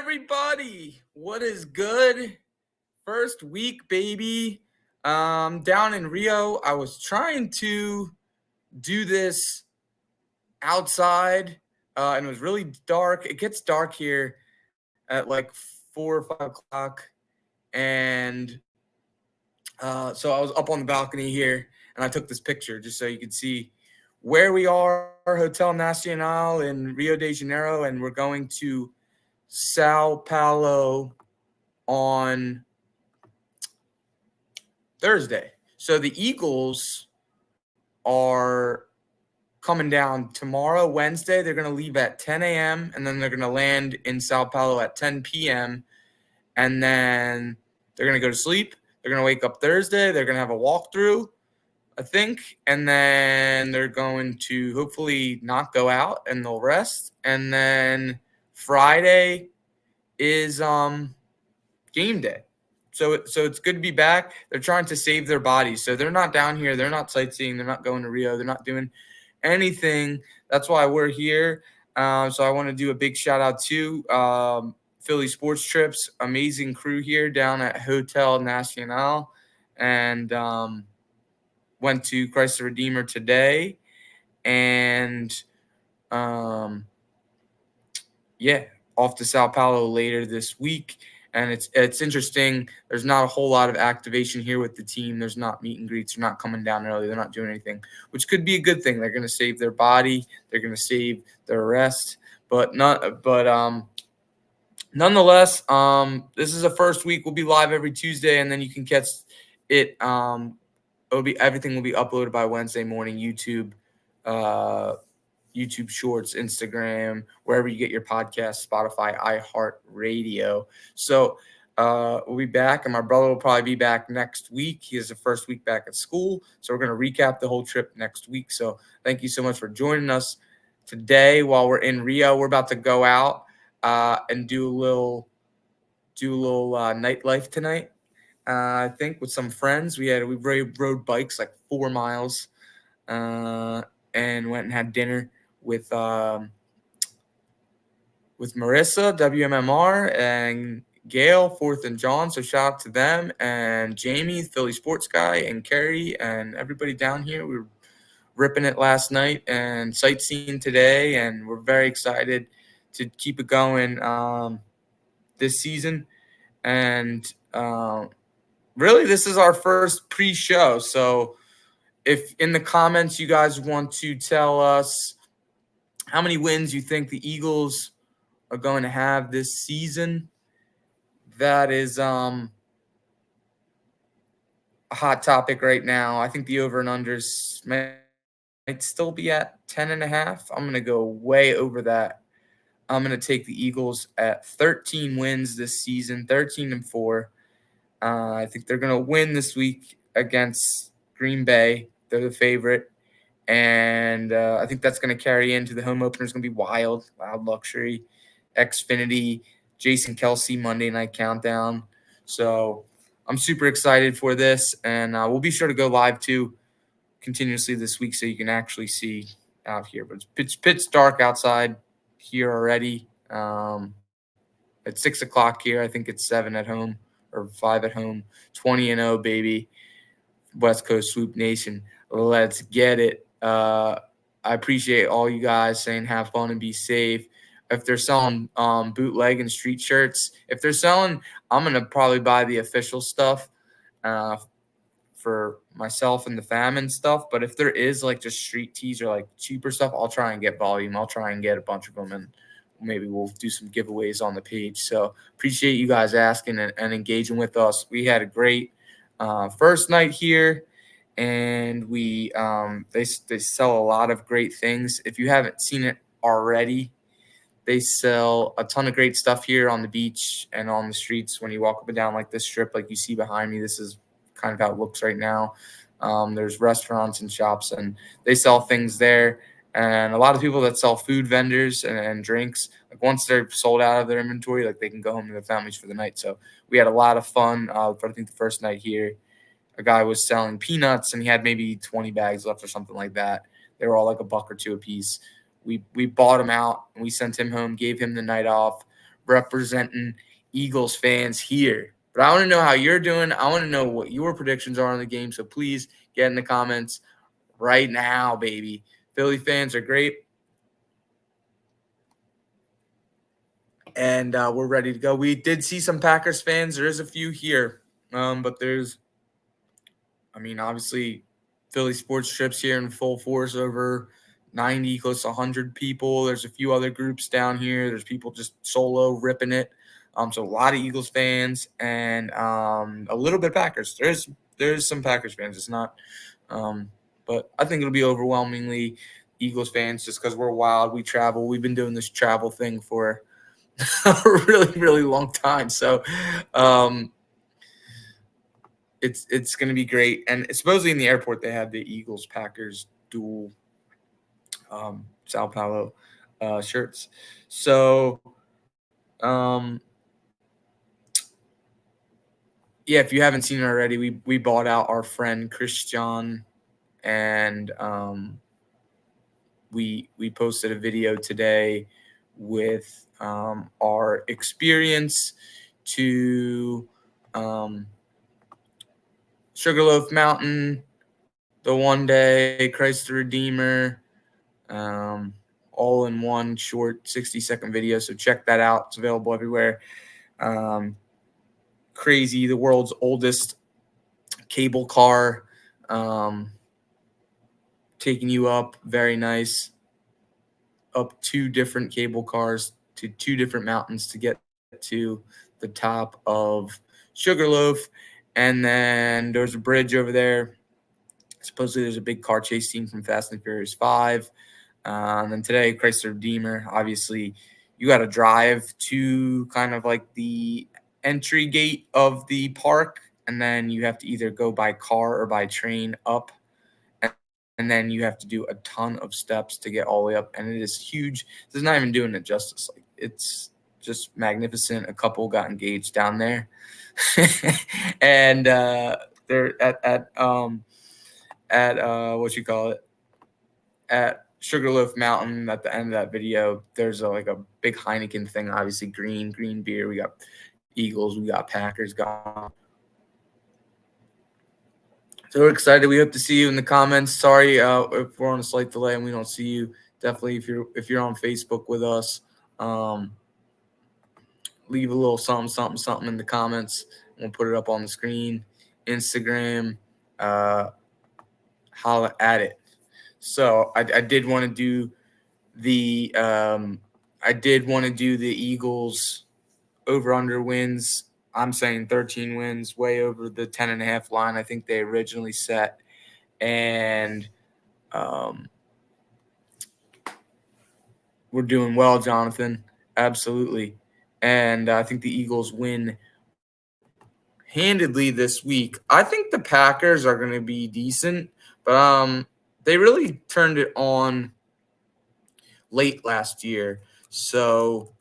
everybody? What is good? First week, baby. Down in Rio, I was trying to do this outside, and it was really dark. It gets dark here at like 4 or 5 o'clock, and so I was up on the balcony here, and I took this picture just so you could see where we are, Hotel Nacional in Rio de Janeiro, and we're going to Sao Paulo on Thursday. So the Eagles are coming down tomorrow, Wednesday. They're going to leave at 10 a.m. and then they're going to land in Sao Paulo at 10 p.m. And then they're going to go to sleep. They're going to wake up Thursday. They're going to have a walkthrough, I think. And then they're going to hopefully not go out and they'll rest. And then Friday is game day. So it's good to be back. They're trying to save their bodies. So they're not down here. They're not sightseeing. They're not going to Rio. They're not doing anything. That's why we're here. So I want to do a big shout out to Philly Sports Trips, amazing crew here down at Hotel Nacional, and went to Christ the Redeemer today. And off to Sao Paulo later this week. And it's interesting. There's not a whole lot of activation here with the team. There's not meet and greets. They're not coming down early. They're not doing anything, which could be a good thing. They're going to save their body. They're going to save their rest. Nonetheless, this is the first week. We'll be live every Tuesday, and then you can catch it. Everything will be uploaded by Wednesday morning. YouTube Shorts, Instagram, wherever you get your podcast, Spotify, iHeartRadio. So we'll be back, and my brother will probably be back next week. He has the first week back at school, so we're going to recap the whole trip next week. So thank you so much for joining us today while we're in Rio. We're about to go out and do a little nightlife tonight. I think with some friends. We rode bikes like 4 miles and went and had dinner with Marissa, WMMR, and Gail, Fourth and John. So shout out to them, and Jamie, Philly Sports Guy, and Carrie, and everybody down here. We were ripping it last night and sightseeing today, and we're very excited to keep it going this season. And really, this is our first pre-show. So if in the comments you guys want to tell us how many wins you think the Eagles are going to have this season, that is a hot topic right now. I think the over and unders might still be at 10.5. I'm going to go way over that. I'm going to take the Eagles at 13 wins this season, 13-4. I think they're going to win this week against Green Bay. They're the favorite. And I think that's going to carry into the home opener. It's going to be wild, Loud Luxury, Xfinity, Jason Kelsey Monday Night Countdown. So I'm super excited for this. And we'll be sure to go live, too, continuously this week so you can actually see out here. But it's pitch dark outside here already. It's 6 o'clock here. I think it's 7 at home or 5 at home. 20-0, baby. West Coast Swoop Nation. Let's get it. I appreciate all you guys saying have fun and be safe. If they're selling bootleg and street shirts, if they're selling, I'm going to probably buy the official stuff for myself and the fam and stuff. But if there is like just street tees or like cheaper stuff, I'll try and get volume. I'll try and get a bunch of them, and maybe we'll do some giveaways on the page. So appreciate you guys asking and engaging with us. We had a great first night here, and we they sell a lot of great things. If you haven't seen it already, they sell a ton of great stuff here on the beach and on the streets. When you walk up and down like this strip, like you see behind me, this is kind of how it looks right now. There's restaurants and shops, and they sell things there. And a lot of people that sell food vendors and drinks, like once they're sold out of their inventory, like they can go home to their families for the night. So we had a lot of fun. For I think the first night here, a guy was selling peanuts and he had maybe 20 bags left or something like that. They were all like $1 or $2 a piece. We bought him out and we sent him home, gave him the night off, representing Eagles fans here. But I want to know how you're doing. I want to know what your predictions are on the game. So please get in the comments right now, baby. Philly fans are great. And we're ready to go. We did see some Packers fans. There is a few here, but obviously, Philly sports trips here in full force, over 90, close to 100 people. There's a few other groups down here. There's people just solo ripping it. So a lot of Eagles fans and a little bit Packers. There's some Packers fans. It's not, but I think it'll be overwhelmingly Eagles fans just because we're wild. We travel. We've been doing this travel thing for a really, really long time. So it's going to be great. And supposedly in the airport, they had the Eagles Packers dual Sao Paulo shirts. So, yeah, if you haven't seen it already, we bought out our friend Christian, and we posted a video today with our experience to Sugarloaf Mountain, the one day, Christ the Redeemer, all in one short 60-second video. So check that out. It's available everywhere. Crazy, the world's oldest cable car, taking you up, very nice, up 2 different cable cars to 2 different mountains to get to the top of Sugarloaf. And then there's a bridge over there. Supposedly there's a big car chase scene from Fast and Furious 5. And then today, Christ the Redeemer, obviously, you got to drive to kind of like the entry gate of the park, and then you have to either go by car or by train up, and then you have to do a ton of steps to get all the way up, and it is huge. This is not even doing it justice. Like, it's just magnificent. A couple got engaged down there, and they're at what you call it, at Sugarloaf Mountain. At the end of that video, there's like a big Heineken thing, obviously green beer. We got Eagles, we got Packers gone. So we're excited. We hope to see you in the comments. Sorry if we're on a slight delay and we don't see you. Definitely, if you're on Facebook with us, leave a little something in the comments. We'll put it up on the screen. Instagram, holla at it. So I did want to do the Eagles over under wins. I'm saying 13 wins, way over the 10.5 line I think they originally set. And we're doing well, Jonathan. Absolutely. And I think the Eagles win handedly this week. I think the Packers are going to be decent, but they really turned it on late last year. So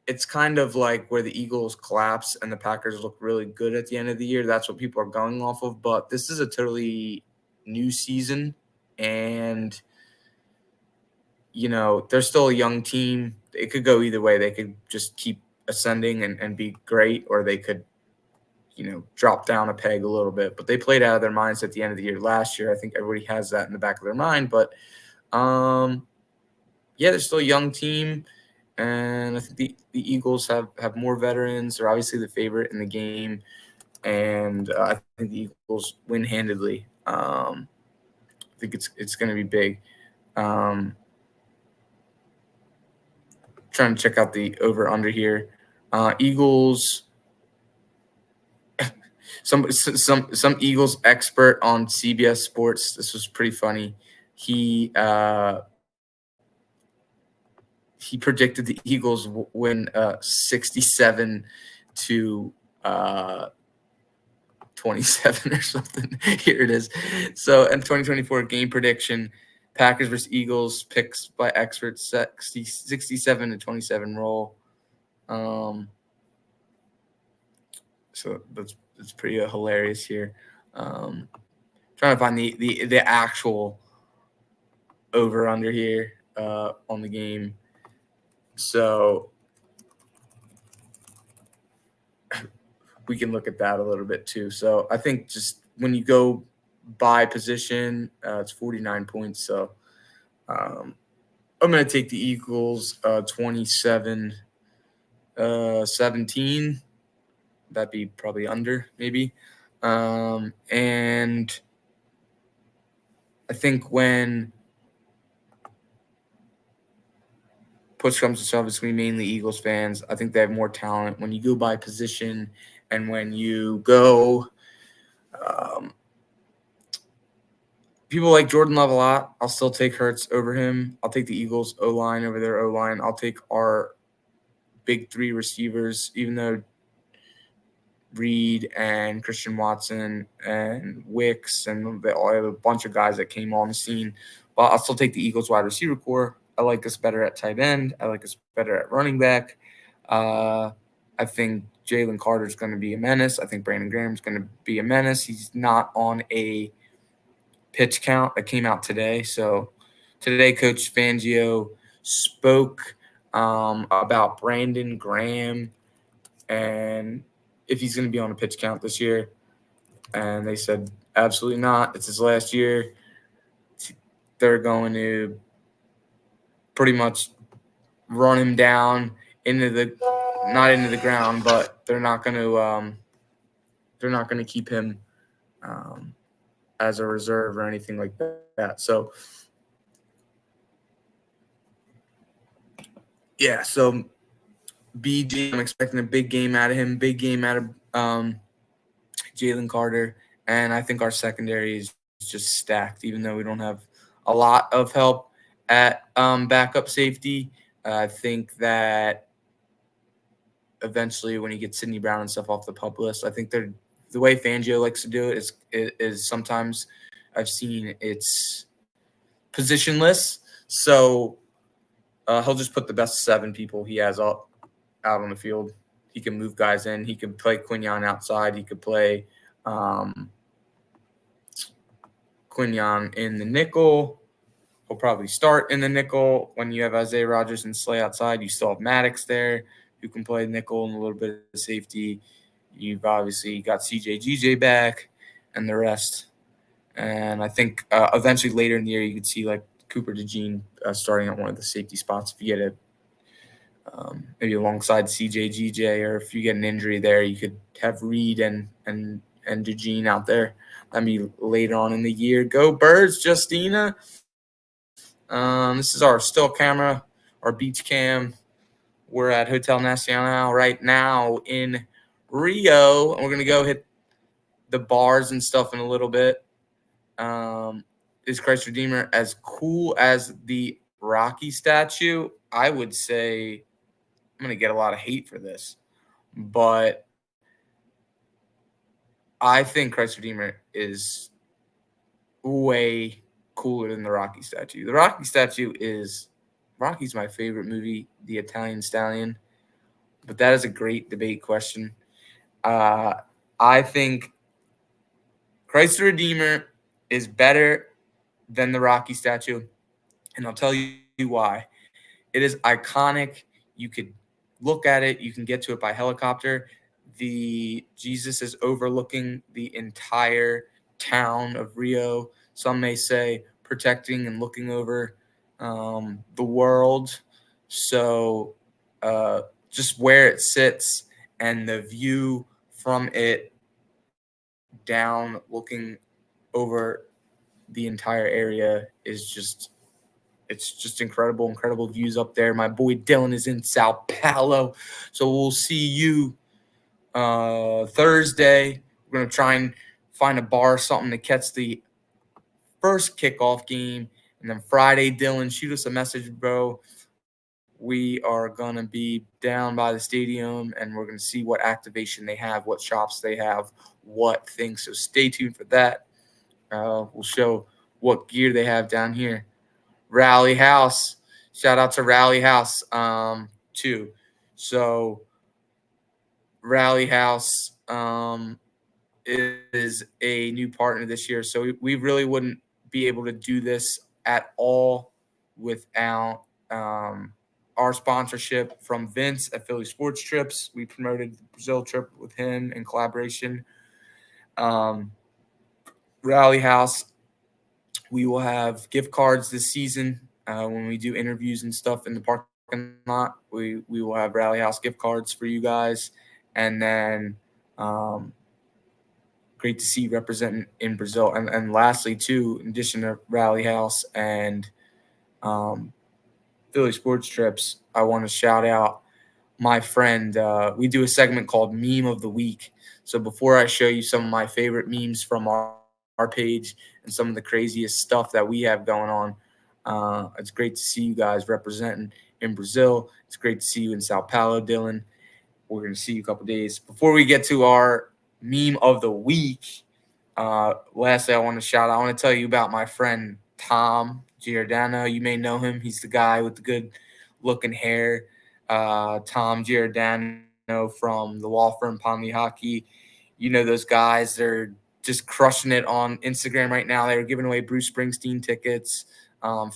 it's kind of like where the Eagles collapse and the Packers look really good at the end of the year. That's what people are going off of. But this is a totally new season, and they're still a young team. It could go either way. They could just keep ascending and be great, or they could drop down a peg a little bit. But they played out of their minds at the end of the year last year. I think everybody has that in the back of their mind. But yeah, they're still a young team. And I think the Eagles have more veterans. They're obviously the favorite in the game. And I think the Eagles win handedly. I think it's going to be big. Trying to check out the over-under here. Eagles. Some Eagles expert on CBS Sports. This was pretty funny. He predicted the Eagles win 67 to 27 or something. Here it is. So in 2024 game prediction, Packers versus Eagles, picks by experts, 67 to 27 roll. So that's pretty hilarious here. Trying to find the actual over under here on the game. So we can look at that a little bit too. So I think just when you go by position, it's 49 points. So um, I'm going to take the Eagles 27 17. That'd be probably under, maybe. And I think when push comes to shove, it's going to be mainly Eagles fans. I think they have more talent when you go by position and when you go. Um, People like Jordan Love a lot. I'll still take Hurts over him. I'll take the Eagles O line over their O line. I'll take our big three receivers, even though Reed and Christian Watson and Wicks and all have a bunch of guys that came on the scene. But I'll still take the Eagles wide receiver core. I like us better at tight end. I like us better at running back. I think Jalen Carter's going to be a menace. I think Brandon Graham's going to be a menace. He's not on a pitch count that came out today. So today, Coach Fangio spoke about Brandon Graham and if he's going to be on a pitch count this year. And they said, absolutely not. It's his last year. They're going to pretty much run him down into the, not into the ground, but they're not going to keep him as a reserve or anything like that. So, yeah, so BG, I'm expecting a big game out of him, big game out of Jalen Carter. And I think our secondary is just stacked, even though we don't have a lot of help at backup safety. I think that eventually when you get Sidney Brown and stuff off the pup list, I think they're the way Fangio likes to do it is sometimes I've seen it's positionless. So he'll just put the best 7 people he has up out on the field. He can move guys in. He can play Quinyon outside. He could play Quinyon in the nickel. He'll probably start in the nickel. When you have Isaiah Rodgers and Slay outside, you still have Maddox there who can play nickel and a little bit of safety. You've obviously got CJ back and the rest. And I think eventually later in the year, you could see like Cooper DeJean starting at one of the safety spots if you get a maybe alongside CJ or if you get an injury there, you could have Reed and DeJean out there. That'd be later on in the year. Go Birds, Justina. This is our still camera, our beach cam. We're at Hotel Nacional right now in Rio, and we're gonna go hit the bars and stuff in a little bit. Is Christ Redeemer as cool as the Rocky statue? I would say I'm gonna get a lot of hate for this, but I think Christ Redeemer is way cooler than the Rocky statue. The Rocky statue is Rocky's my favorite movie, The Italian Stallion, but that is a great debate question. I think Christ the Redeemer is better than the Rocky statue, and I'll tell you why. It is iconic. You could look at it. You can get to it by helicopter. The Jesus is overlooking the entire town of Rio. Some may say protecting and looking over the world. So just where it sits and the view from it down looking over the entire area is just it's just incredible views up there. My boy Dylan is in Sao Paulo. So we'll see you Thursday. We're going to try and find a bar or something to catch the first kickoff game. And then Friday, Dylan, shoot us a message, bro. We are going to be down by the stadium and we're going to see what activation they have, what shops they have, what things. So stay tuned for that. We'll show what gear they have down here. Rally House. Shout out to Rally House too. So Rally House is a new partner this year. So we really wouldn't be able to do this at all without our sponsorship from Vince at Philly Sports Trips. We promoted the Brazil trip with him in collaboration. Um, Rally House, we will have gift cards this season when we do interviews and stuff in the parking lot. We will have Rally House gift cards for you guys, and then um, great to see you representing in Brazil. And lastly, too, in addition to Rally House and um, Philly Sports Trips, I want to shout out my friend. We do a segment called Meme of the Week. So before I show you some of my favorite memes from our page and some of the craziest stuff that we have going on, it's great to see you guys representing in Brazil. It's great to see you in Sao Paulo, Dylan. We're going to see you a couple days. Before we get to our meme of the week, lastly, I want to tell you about my friend Tom Giordano. You may know him. He's the guy with the good looking hair. Tom Giordano from the law firm Ponley Hockey. You know those guys. They're just crushing it on Instagram right now. They were giving away Bruce Springsteen tickets,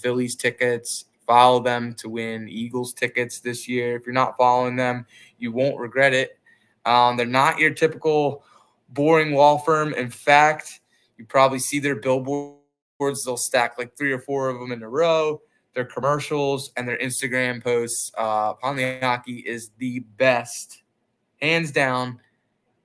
Phillies tickets. Follow them to win Eagles tickets this year. If you're not following them, you won't regret it. They're not your typical boring law firm. In fact, you probably see their billboards. They'll stack like 3 or 4 of them in a row. Their commercials and their Instagram posts. Ponley Hockey is the best, hands down,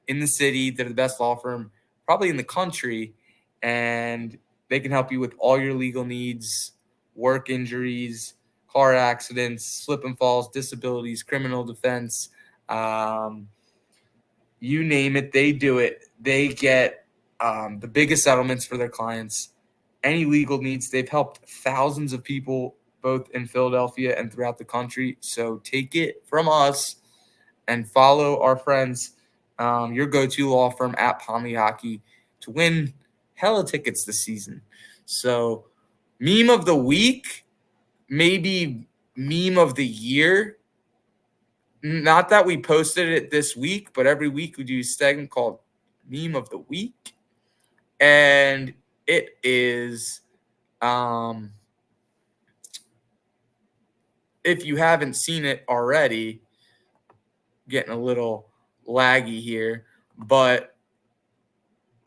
in the city. They're the best law firm, probably in the country, and they can help you with all your legal needs, work injuries, car accidents, slip and falls, disabilities, criminal defense. Um, you name it, they do it. They get the biggest settlements for their clients. Any legal needs, they've helped thousands of people both in Philadelphia and throughout the country. So take it from us and follow our friends, your go-to law firm at Ponley Hockey, to win hella tickets this season. So, meme of the week, maybe meme of the year. Not that we posted it this week, but every week we do a segment called Meme of the Week. And it is, if you haven't seen it already, getting a little laggy here, but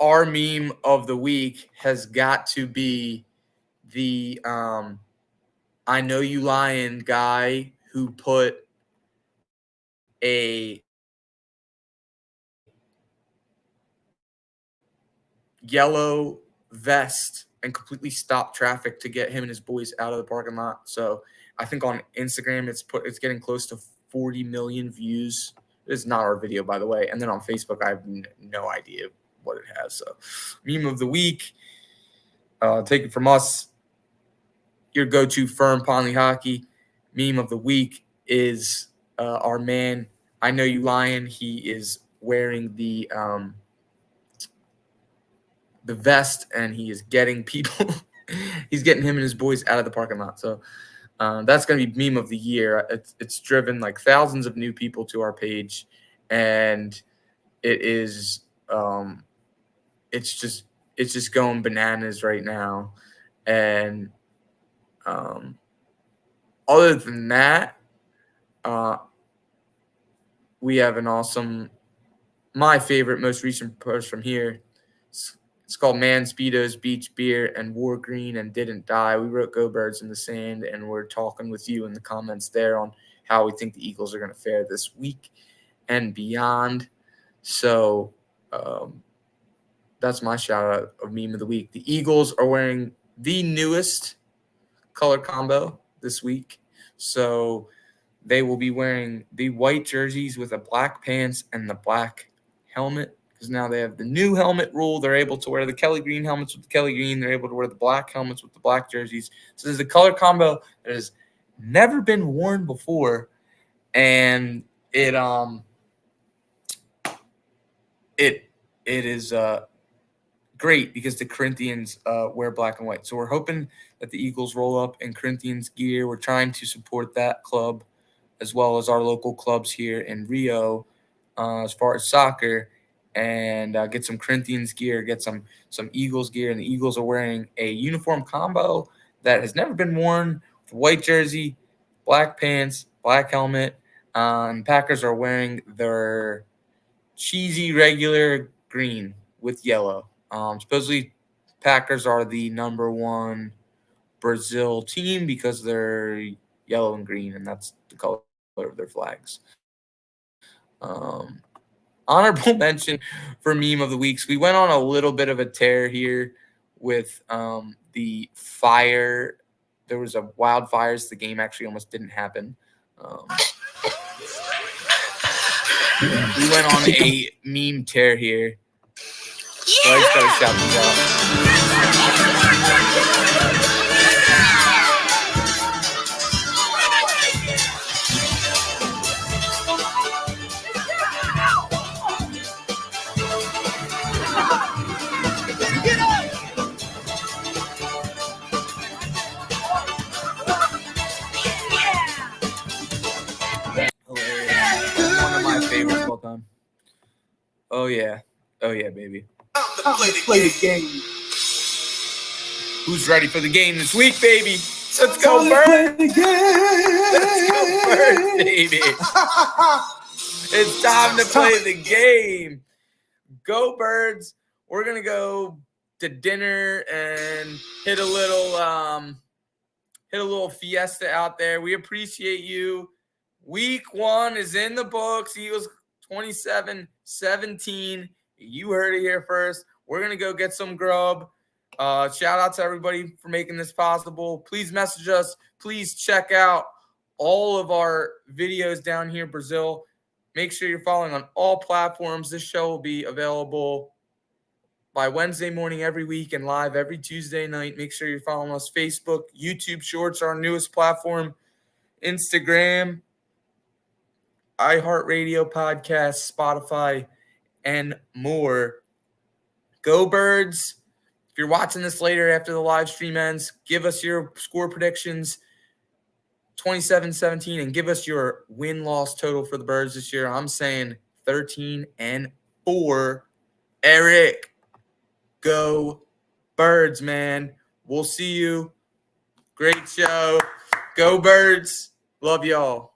our meme of the week has got to be the I know you lying guy who put a yellow vest and completely stopped traffic to get him and his boys out of the parking lot. So I think on Instagram it's getting close to 40 million views. It's not our video, by the way. And then on Facebook, I have no idea what it has. So meme of the week, take it from us, your go-to firm, Ponley Hockey. Meme of the week is our man. I know you lying. He is wearing the vest, and he is getting people. He's getting him and his boys out of the parking lot. So that's going to be meme of the year. It's driven like thousands of new people to our page, and it is it's just going bananas right now. And other than that, uh, we have an awesome, my favorite, most recent post from here. It's called Man Speedos, Beach Beer, and War Green and Didn't Die. We wrote Go Birds in the Sand, and we're talking with you in the comments there on how we think the Eagles are going to fare this week and beyond. So that's my shout out of meme of the week. The Eagles are wearing the newest color combo this week. So they will be wearing the white jerseys with the black pants and the black helmet, because now they have the new helmet rule. They're able to wear the Kelly Green helmets with the Kelly Green. They're able to wear the black helmets with the black jerseys. So there's a color combo that has never been worn before, and it is great because the Corinthians wear black and white. So we're hoping that the Eagles roll up in Corinthians gear. We're trying to support that club as well as our local clubs here in Rio as far as soccer, and get some Corinthians gear, get some Eagles gear. And the Eagles are wearing a uniform combo that has never been worn, with white jersey, black pants, black helmet. And Packers are wearing their cheesy regular green with yellow. Supposedly, Packers are the number one Brazil team because they're yellow and green, and that's the color of their flags. Honorable mention for meme of the weeks. We went on a little bit of a tear here with the fire. There was a wildfires. The game actually almost didn't happen. We went on a meme tear here. So I just gotta shout this Hilarious. One of my favorites of all time. Oh yeah, baby. Play the game. Who's ready for the game this week, baby? Let's go, Birds! Let's go, Birds, baby! It's time to play the game. Go, Birds! We're gonna go to dinner and hit a little fiesta out there. We appreciate you. Week 1 is in the books. Eagles 27-17. You heard it here first. We're going to go get some grub. Shout out to everybody for making this possible. Please message us. Please check out all of our videos down here in Brazil. Make sure you're following on all platforms. This show will be available by Wednesday morning every week and live every Tuesday night. Make sure you're following us. Facebook, YouTube Shorts, our newest platform, Instagram, iHeartRadio podcasts, Spotify, and more. Go Birds. If you're watching this later after the live stream ends, give us your score predictions, 27-17, and give us your win-loss total for the Birds this year. I'm saying 13-4. Eric, go Birds, man. We'll see you. Great show. Go Birds. Love y'all.